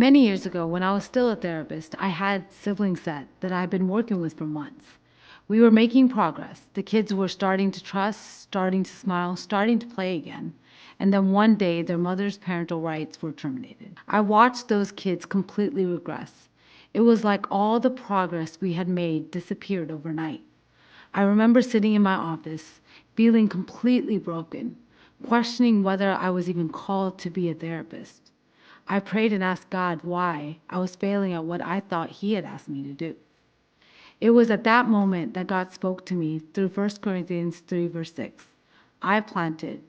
Many years ago, when I was still a therapist, I had siblings that I had been working with for months. We were making progress. The kids were starting to trust, starting to smile, starting to play again. And then one day, their mother's parental rights were terminated. I watched those kids completely regress. It was like all the progress we had made disappeared overnight. I remember sitting in my office, feeling completely broken, questioning whether I was even called to be a therapist. I prayed and asked God why I was failing at what I thought He had asked me to do. It was at that moment that God spoke to me through 1 Corinthians 3, verse 6. I planted,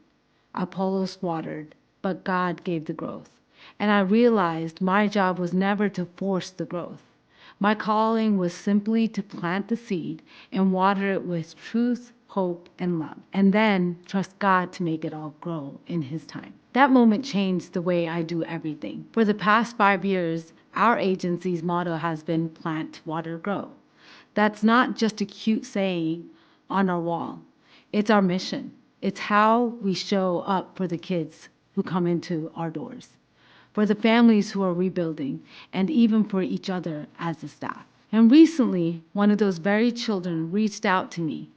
Apollos watered, but God gave the growth. And I realized my job was never to force the growth. My calling was simply to plant the seed and water it with truth, hope, and love, and then trust God to make it all grow in His time. That moment changed the way I do everything. For the past 5 years, our agency's motto has been plant, water, grow. That's not just a cute saying on our wall. It's our mission. It's how we show up for the kids who come into our doors, for the families who are rebuilding, and even for each other as a staff. And recently, one of those very children reached out to me,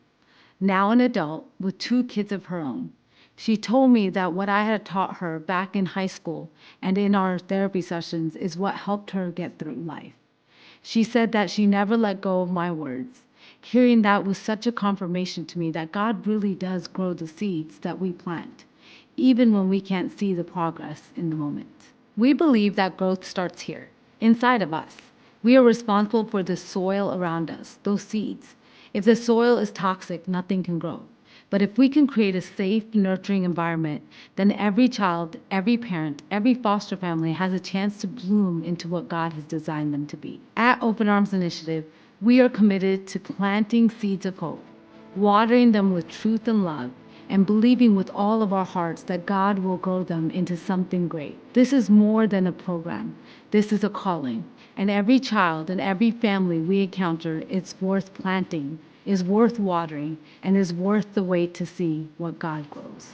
now an adult with 2 kids of her own. She told me that what I had taught her back in high school and in our therapy sessions is what helped her get through life. She said that she never let go of my words. Hearing that was such a confirmation to me that God really does grow the seeds that we plant, even when we can't see the progress in the moment. We believe that growth starts here, inside of us. We are responsible for the soil around us, those seeds. If the soil is toxic, nothing can grow. But if we can create a safe, nurturing environment, then every child, every parent, every foster family has a chance to bloom into what God has designed them to be. At Open Arms Initiative, we are committed to planting seeds of hope, watering them with truth and love, and believing with all of our hearts that God will grow them into something great. This is more than a program. This is a calling. And every child and every family we encounter is worth planting, is worth watering, and is worth the wait to see what God grows.